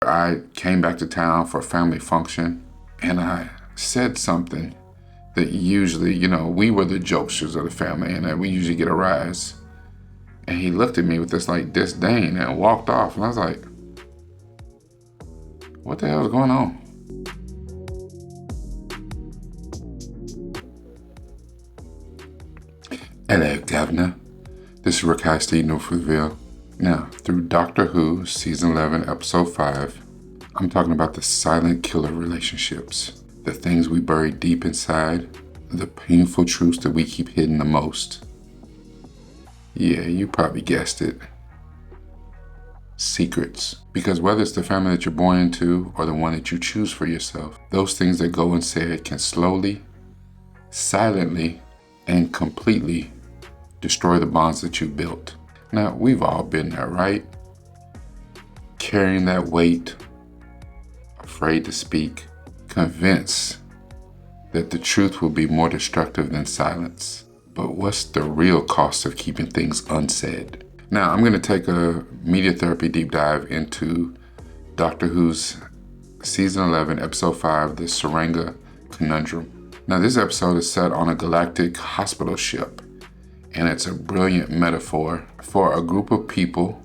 I came back to town for a family function, and I said something that usually, we were the jokesters of the family, and that we usually get a rise. And he looked at me with this like disdain and walked off. And I was like, what the hell is going on? Hello, Governor. This is Rick Highsteed, Northwoodville. Now, through Doctor Who, Season 11, Episode 5, I'm talking about the silent killer relationships, the things we bury deep inside, the painful truths that we keep hidden the most. Yeah, you probably guessed it. Secrets. Because whether it's the family that you're born into or the one that you choose for yourself, those things that go unsaid can slowly, silently, and completely destroy the bonds that you built. Now, we've all been there, right? Carrying that weight, afraid to speak, convinced that the truth will be more destructive than silence. But what's the real cost of keeping things unsaid? Now, I'm going to take a media therapy deep dive into Doctor Who's Season 11, Episode 5, the Tsuranga Conundrum. Now, this episode is set on a galactic hospital ship, and it's a brilliant metaphor for a group of people,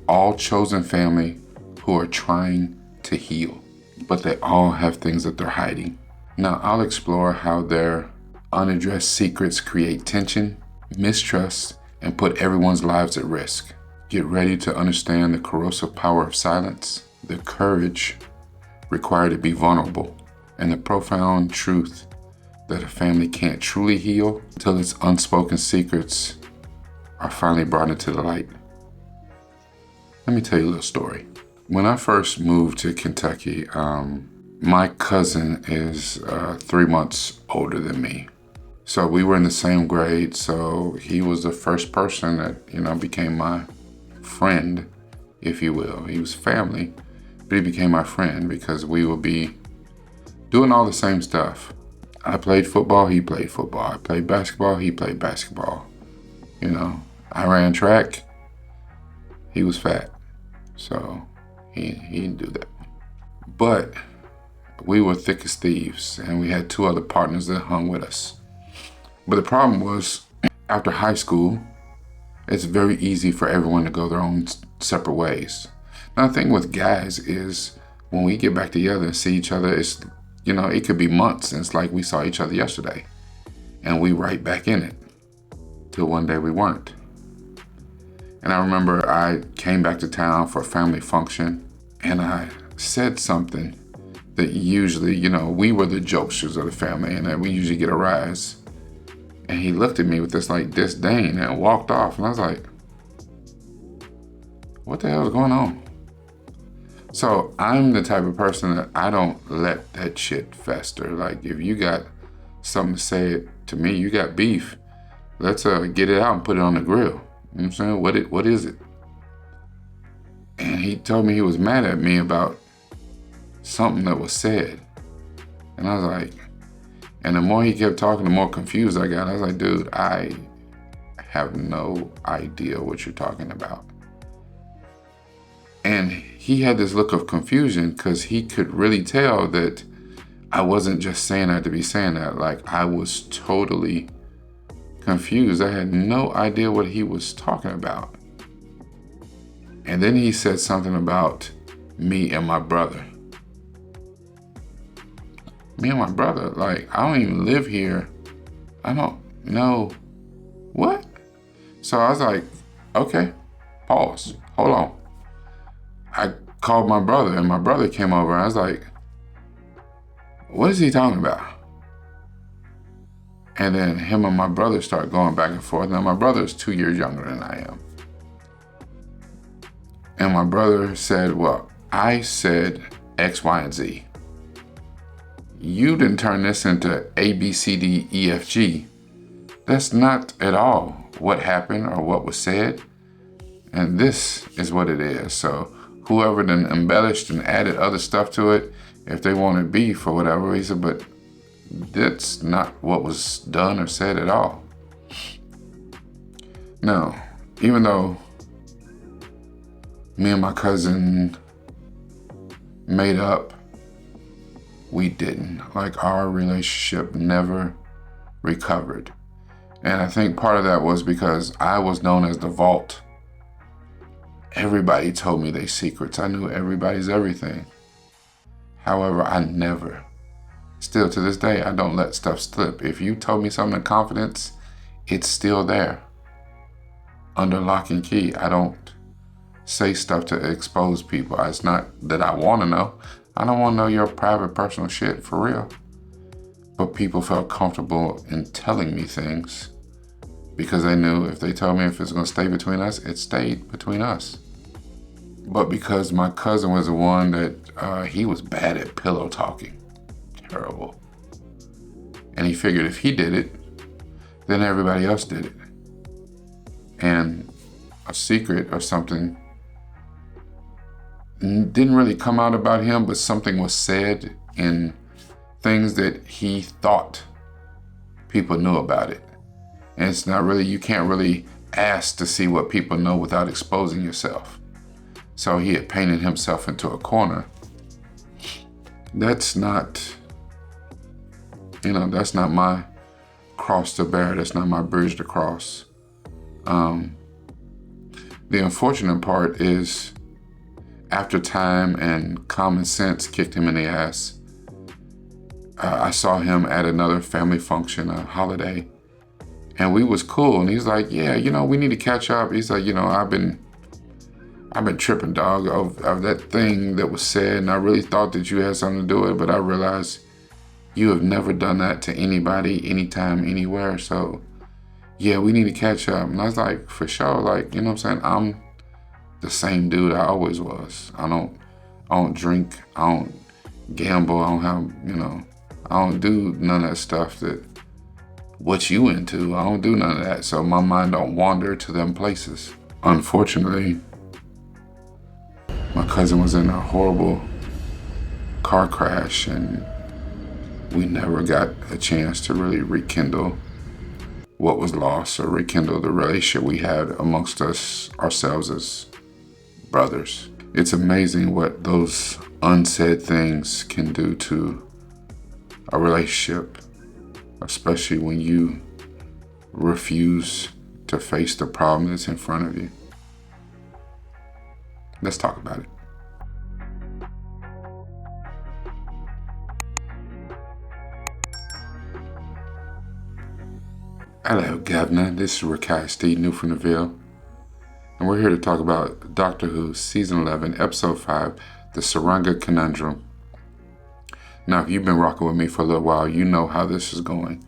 all chosen family, who are trying to heal, but they all have things that they're hiding. Now, I'll explore how their unaddressed secrets create tension, mistrust, and put everyone's lives at risk. Get ready to understand the corrosive power of silence, the courage required to be vulnerable, and the profound truth that a family can't truly heal until its unspoken secrets are finally brought into the light. Let me tell you a little story. When I first moved to Kentucky, my cousin is 3 months older than me. So we were in the same grade, so he was the first person that, became my friend, if you will. He was family, but he became my friend because we would be doing all the same stuff. I played football, he played football. I played basketball, he played basketball. I ran track, he was fat, so he didn't do that. But we were thick as thieves, and we had 2 other partners that hung with us. But the problem was, after high school, it's very easy for everyone to go their own separate ways. Now, the thing with guys is when we get back together and see each other, it's, it could be months, and it's like we saw each other yesterday. And we right back in it, till one day we weren't. And I remember I came back to town for a family function, and I said something that usually, we were the jokesters of the family, and that we usually get a rise. And he looked at me with this like disdain and walked off. And I was like, what the hell is going on? So I'm the type of person that I don't let that shit fester. Like, if you got something to say to me, you got beef, let's get it out and put it on the grill. You know what I'm saying? What is it? And he told me he was mad at me about something that was said. And I was like, and the more he kept talking, the more confused I got. I was like, dude, I have no idea what you're talking about. And he had this look of confusion because he could really tell that I wasn't just saying that to be saying that. Like, I was totally confused. I had no idea what he was talking about. And then he said something about me and my brother. Me and my brother, like, I don't even live here. I don't know. What? So I was like, okay, pause, hold on. I called my brother, and my brother came over, and I was like, what is he talking about? And then him and my brother start going back and forth. Now, my brother is 2 years younger than I am. And my brother said, well, I said X, Y, and Z. You didn't turn this into A, B, C, D, E, F, G. That's not at all what happened or what was said. And this is what it is. So whoever then embellished and added other stuff to it, if they wanted beef or whatever, he said, but that's not what was done or said at all. Now, even though me and my cousin made up, we didn't. Like, our relationship never recovered. And I think part of that was because I was known as the vault. Everybody told me their secrets. I knew everybody's everything. However, I never, still to this day, I don't let stuff slip. If you told me something in confidence, it's still there. Under lock and key. I don't say stuff to expose people. It's not that I want to know. I don't want to know your private, personal shit, for real. But people felt comfortable in telling me things because they knew if they told me if it's going to stay between us, it stayed between us. But because my cousin was the one that, he was bad at pillow talking. Terrible. And he figured if he did it, then everybody else did it. And a secret or something didn't really come out about him, but something was said in things that he thought people knew about it. And it's not really, you can't really ask to see what people know without exposing yourself. So he had painted himself into a corner. That's not, that's not my cross to bear. That's not my bridge to cross. The unfortunate part is after time and common sense kicked him in the ass, I saw him at another family function, a holiday, and we was cool. And he's like, yeah, we need to catch up. He's like, I've been tripping, dog, of that thing that was said, and I really thought that you had something to do with it, but I realized you have never done that to anybody, anytime, anywhere. So yeah, we need to catch up. And I was like, for sure, like, you know what I'm saying? I'm the same dude I always was. I don't drink, I don't gamble, I don't have, I don't do none of that stuff that what you into. I don't do none of that. So my mind don't wander to them places. Unfortunately, my cousin was in a horrible car crash, and we never got a chance to really rekindle what was lost or rekindle the relationship we had amongst ourselves as brothers. It's amazing what those unsaid things can do to a relationship, especially when you refuse to face the problem that's in front of you. Let's talk about it. Hello, Governor. This is Rakai Steve, new from the Ville. And we're here to talk about Doctor Who, Season 11, Episode 5, The Tsuranga Conundrum. Now, if you've been rocking with me for a little while, you know how this is going.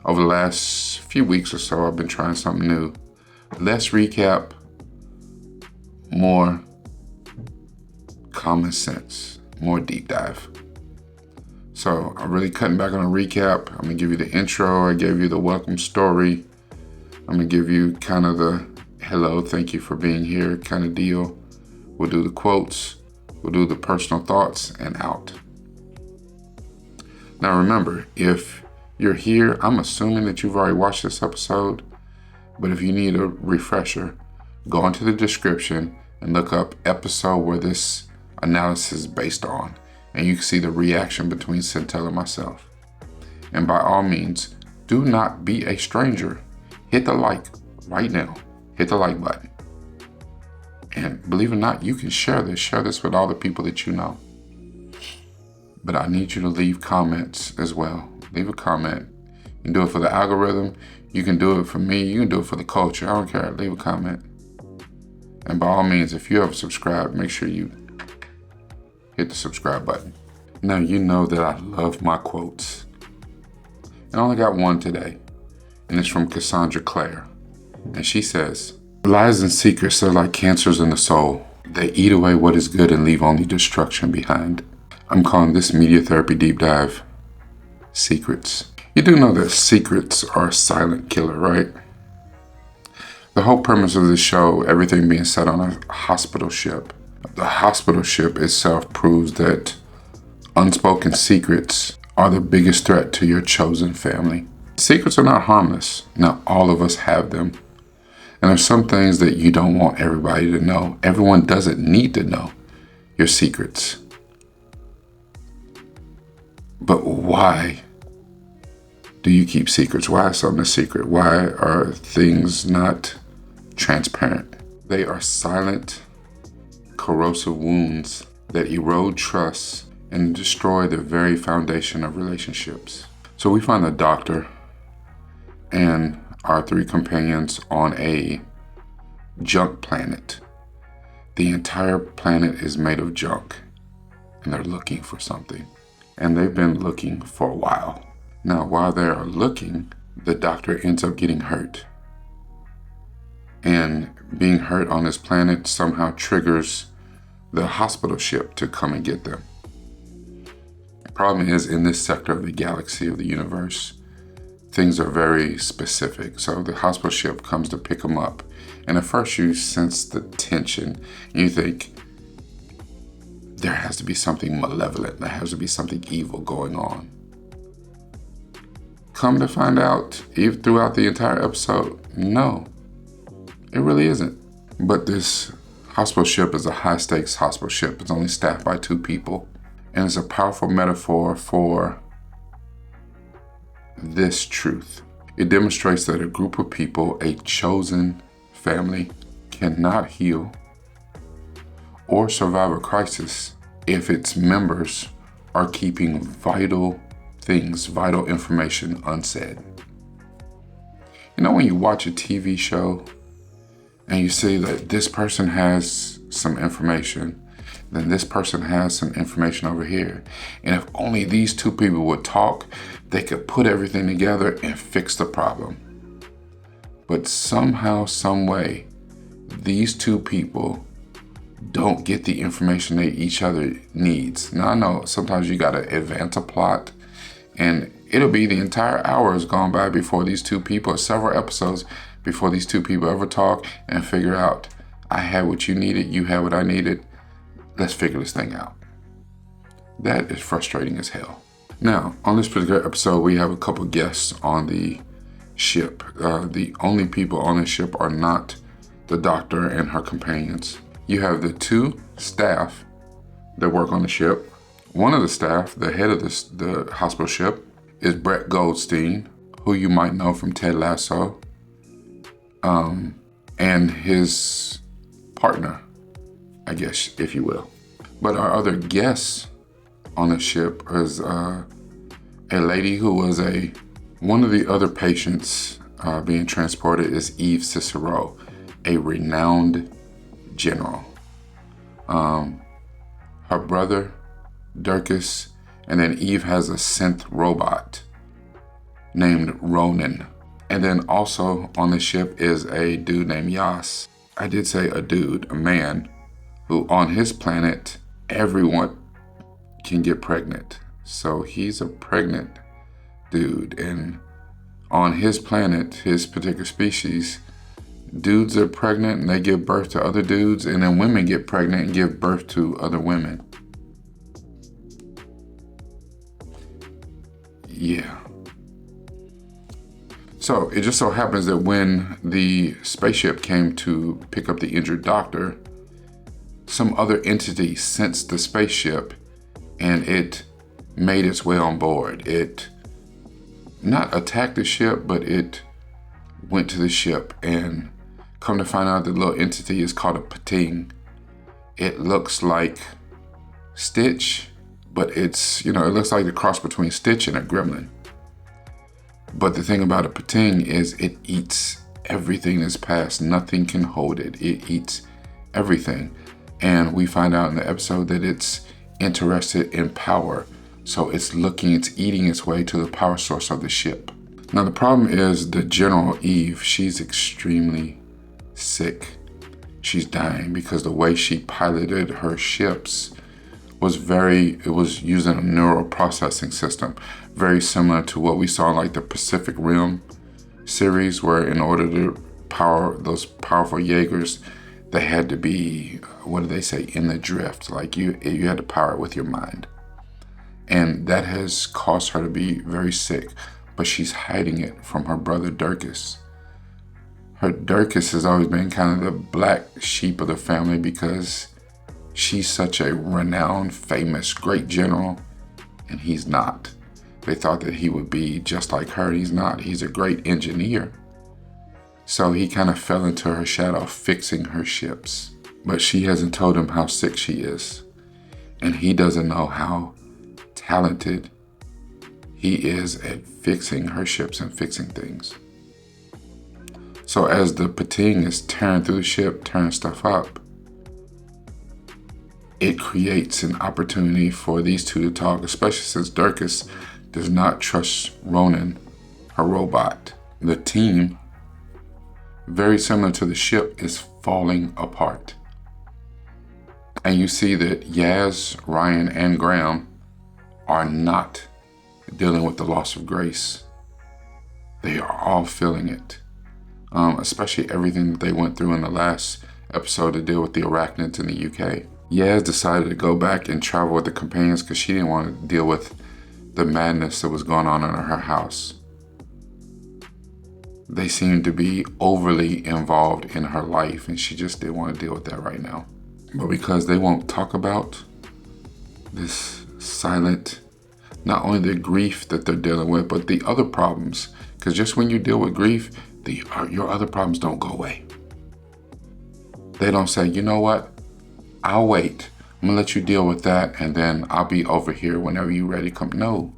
Over the last few weeks or so, I've been trying something new. Less recap, more common sense, more deep dive. So I'm really cutting back on a recap. I'm gonna give you the intro. I gave you the welcome story. I'm gonna give you kind of the hello, thank you for being here kind of deal. We'll do the quotes, we'll do the personal thoughts, and out. Now remember, if you're here, I'm assuming that you've already watched this episode, but if you need a refresher, go into the description and look up episode where this analysis is based on, and you can see the reaction between Centel and myself. And by all means, do not be a stranger. Hit the like right now. Hit the like button. And believe it or not, you can share this with all the people that you know. But I need you to leave comments as well. Leave a comment. You can do it for the algorithm. You can do it for me. You can do it for the culture. I don't care. Leave a comment. And by all means, if you haven't subscribed, make sure you hit the subscribe button. Now, you know that I love my quotes. And I only got one today. And it's from Cassandra Clare. And she says, lies and secrets are like cancers in the soul. They eat away what is good and leave only destruction behind. I'm calling this media therapy deep dive secrets. You do know that secrets are a silent killer, right? The whole premise of this show, everything being set on a hospital ship. The hospital ship itself proves that unspoken secrets are the biggest threat to your chosen family. Secrets are not harmless. Now, all of us have them. And there's some things that you don't want everybody to know. Everyone doesn't need to know your secrets. But why do you keep secrets? Why is something a secret? Why are things not transparent? They are silent, corrosive wounds that erode trust and destroy the very foundation of relationships. So we find the doctor and our three companions on a junk planet. The entire planet is made of junk, and they're looking for something. And they've been looking for a while. Now, while they are looking, the doctor ends up getting hurt. And being hurt on this planet somehow triggers the hospital ship to come and get them. The problem is, in this sector of the galaxy, of the universe, things are very specific. So the hospital ship comes to pick them up. And at first you sense the tension. And you think, there has to be something malevolent. There has to be something evil going on. Come to find out, even throughout the entire episode, no, it really isn't. But this hospital ship is a high-stakes hospital ship. It's only staffed by 2 people. And it's a powerful metaphor for this truth. It demonstrates that a group of people, a chosen family, cannot heal or survive a crisis if its members are keeping vital things, vital information unsaid. You know, when you watch a TV show and you see that this person has some information, then this person has some information over here. And if only these 2 people would talk, they could put everything together and fix the problem. But somehow, some way, these 2 people don't get the information that each other needs. Now, I know sometimes you gotta advance a plot, and it'll be the entire hour has gone by before these 2 people, or several episodes before these 2 people ever talk and figure out, I had what you needed, you had what I needed, let's figure this thing out. That is frustrating as hell. Now, on this particular episode, we have a couple guests on the ship. The only people on the ship are not the doctor and her companions. You have the 2 staff that work on the ship. One of the staff, the head of the hospital ship, is Brett Goldstein, who you might know from Ted Lasso, and his partner, I guess, if you will. But our other guests on the ship is a lady who was one of the other patients being transported is Eve Cicero, a renowned general. Her brother, Durkis, and then Eve has a synth robot named Ronan. And then also on the ship is a dude named Yas. I did say a dude, a man, who on his planet, everyone can get pregnant. So he's a pregnant dude. And on his planet, his particular species, dudes are pregnant and they give birth to other dudes, and then women get pregnant and give birth to other women. Yeah. So it just so happens that when the spaceship came to pick up the injured doctor, some other entity sensed the spaceship and it made its way on board. It not attacked the ship, but it went to the ship, and come to find out the little entity is called a pating. It looks like Stitch, but it looks like the cross between Stitch and a gremlin. But the thing about a pating is it eats everything that's passed. Nothing can hold it. It eats everything. And we find out in the episode that it's interested in power. So it's eating its way to the power source of the ship. Now the problem is the General Eve, she's extremely sick. She's dying because the way she piloted her ships was using a neural processing system, very similar to what we saw in like the Pacific Rim series, where in order to power those powerful Jaegers, they had to be, what do they say, in the drift. Like you had to power it with your mind. And that has caused her to be very sick, but she's hiding it from her brother Durkis. Durkis has always been kind of the black sheep of the family because she's such a renowned, famous, great general, and he's not. They thought that he would be just like her. He's not. He's a great engineer. So he kind of fell into her shadow, fixing her ships. But she hasn't told him how sick she is. And he doesn't know how talented he is at fixing her ships and fixing things. So as the Pating is tearing through the ship, tearing stuff up, it creates an opportunity for these two to talk, especially since Durkis does not trust Ronan, her robot. The team, very similar to the ship, is falling apart. And you see that Yaz, Ryan, and Graham are not dealing with the loss of Grace. They are all feeling it, especially everything that they went through in the last episode to deal with the arachnids in the UK. Yaz decided to go back and travel with the companions because she didn't want to deal with the madness that was going on in her house. They seemed to be overly involved in her life, and she just didn't want to deal with that right now. But because they won't talk about this silent, not only the grief that they're dealing with, but the other problems. Because just when you deal with grief, your other problems don't go away. They don't say, you know what? I'll wait. I'm gonna let you deal with that, and then I'll be over here whenever you're ready to come. No.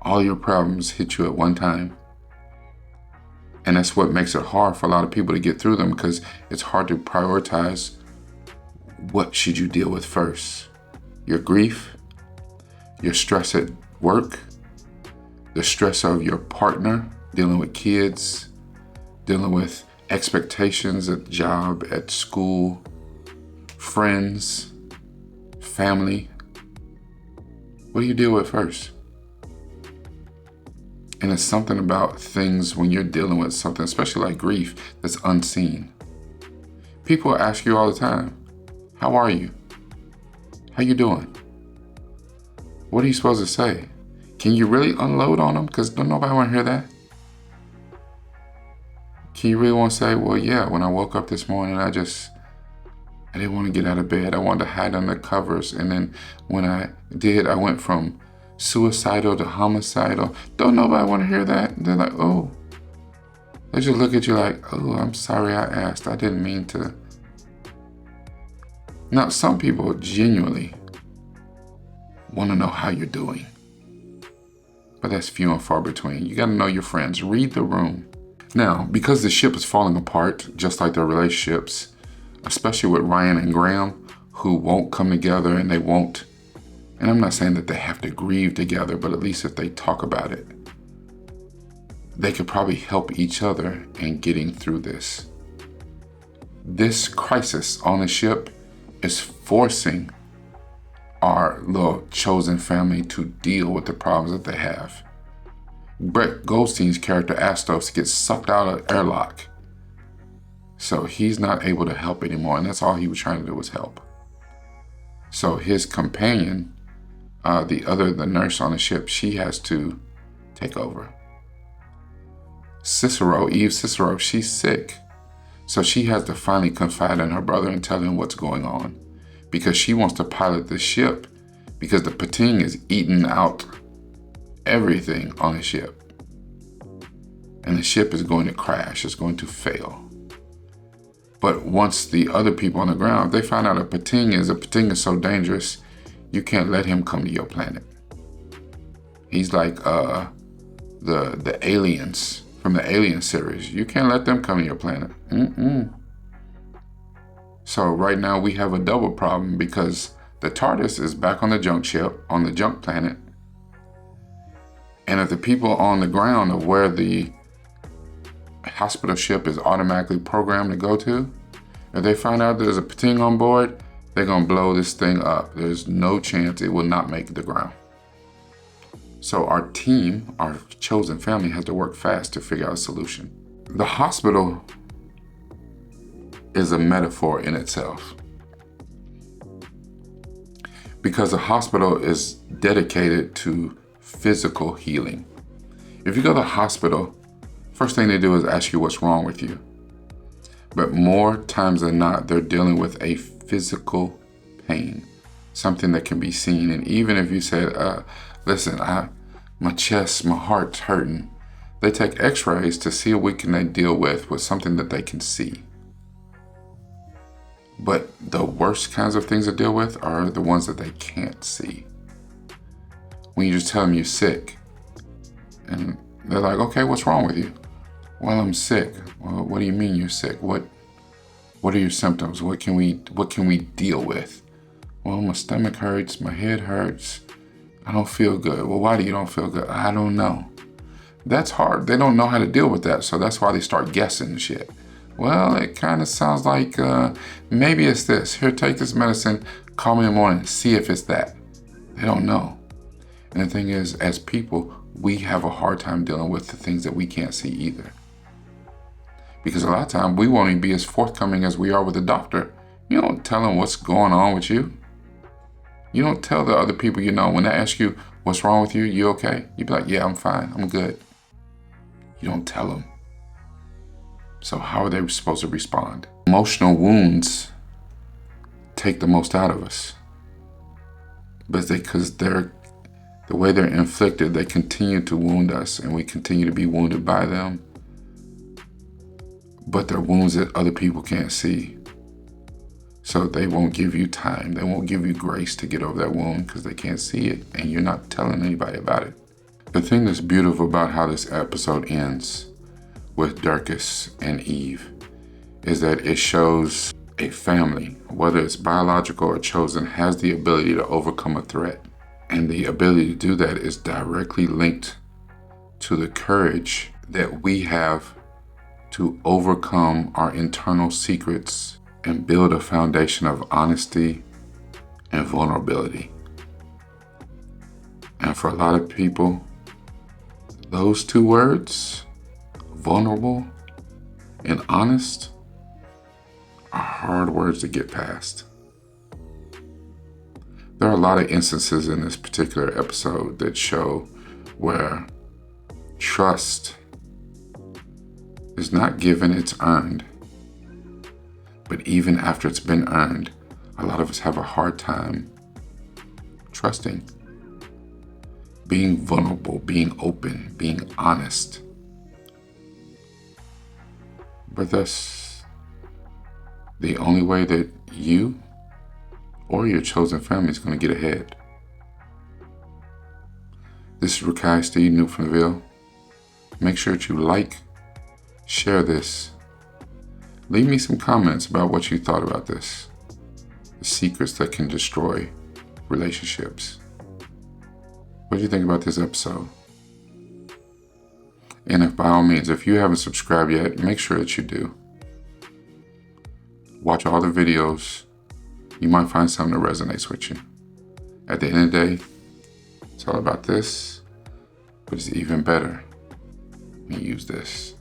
All your problems hit you at one time. And that's what makes it hard for a lot of people to get through them, because it's hard to prioritize what should you deal with first. Your grief, your stress at work, the stress of your partner, dealing with kids, dealing with expectations at the job, at school, friends, family. What do you deal with first? And it's something about things when you're dealing with something, especially like grief, that's unseen. People ask you all the time, how are you? How you doing? What are you supposed to say? Can you really unload on them? Because don't nobody want to hear that. Can you really want to say, well, yeah, when I woke up this morning, I didn't want to get out of bed. I wanted to hide under covers. And then when I did, I went from suicidal to homicidal. Don't nobody want to hear that. They're like, oh. They just look at you like, oh, I'm sorry I asked. I didn't mean to. Now, some people genuinely want to know how you're doing. But that's few and far between. You got to know your friends. Read the room. Now, because the ship is falling apart, just like their relationships, especially with Ryan and Graham, who won't come together and they won't. And I'm not saying that they have to grieve together, but at least if they talk about it, they could probably help each other in getting through this. This crisis on the ship is forcing our little chosen family to deal with the problems that they have. Brett Goldstein's character Astos gets sucked out of the airlock. So he's not able to help anymore, and that's all he was trying to do was help. So his companion, the nurse on the ship, she has to take over. Eve Cicero, she's sick. So she has to finally confide in her brother and tell him what's going on, because she wants to pilot the ship, because the Pating is eating out everything on the ship. And the ship is going to crash, it's going to fail. But once the other people on the ground, they find out a Pating is so dangerous, you can't let him come to your planet. He's like the aliens from the Alien series. You can't let them come to your planet. So right now we have a double problem, because the TARDIS is back on the junk ship, on the junk planet. And if the people on the ground of where the hospital ship is automatically programmed to go to, if they find out there's a Pating on board, they're going to blow this thing up. There's no chance it will not make the ground. So our team, our chosen family, has to work fast to figure out a solution. The hospital is a metaphor in itself, because the hospital is dedicated to physical healing. If you go to the hospital, first thing they do is ask you what's wrong with you. But more times than not, they're dealing with a physical pain, something that can be seen. And even if you said, listen, my chest, my heart's hurting, they take x-rays to see what can they deal with something that they can see. But the worst kinds of things to deal with are the ones that they can't see. When you just tell them you're sick, and they're like, okay, what's wrong with you? Well, I'm sick. Well, what do you mean you're sick? What are your symptoms? What can we deal with? Well, my stomach hurts, my head hurts, I don't feel good. Well, why do you don't feel good? I don't know. That's hard. They don't know how to deal with that, so that's why they start guessing shit. Well, it kind of sounds like maybe it's this. Here, take this medicine, call me in the morning, see if it's that. They don't know. And the thing is, as people, we have a hard time dealing with the things that we can't see either. Because a lot of times, we won't even be as forthcoming as we are with the doctor. You don't tell them what's going on with you. You don't tell the other people you know. When they ask you, what's wrong with you? You okay? You be like, yeah, I'm fine. I'm good. You don't tell them. So how are they supposed to respond? Emotional wounds take the most out of us. But because the way they're inflicted, they continue to wound us, and we continue to be wounded by them. But they're wounds that other people can't see. So they won't give you time. They won't give you grace to get over that wound because they can't see it, and you're not telling anybody about it. The thing that's beautiful about how this episode ends with Dorcas and Eve is that it shows a family, whether it's biological or chosen, has the ability to overcome a threat. And the ability to do that is directly linked to the courage that we have to overcome our internal secrets and build a foundation of honesty and vulnerability. And for a lot of people, those two words, vulnerable and honest, are hard words to get past. There are a lot of instances in this particular episode that show where trust is not given, it's earned. But even after it's been earned, a lot of us have a hard time trusting. Being vulnerable, being open, being honest. But that's the only way that you or your chosen family is going to get ahead. This is Rakai Steve Newt from the Ville. Make sure that you like, share this. Leave me some comments about what you thought about this. The secrets that can destroy relationships. What do you think about this episode? And if by all means, if you haven't subscribed yet, make sure that you do. Watch all the videos. You might find something that resonates with you. At the end of the day, it's all about this, but it's even better when you use this.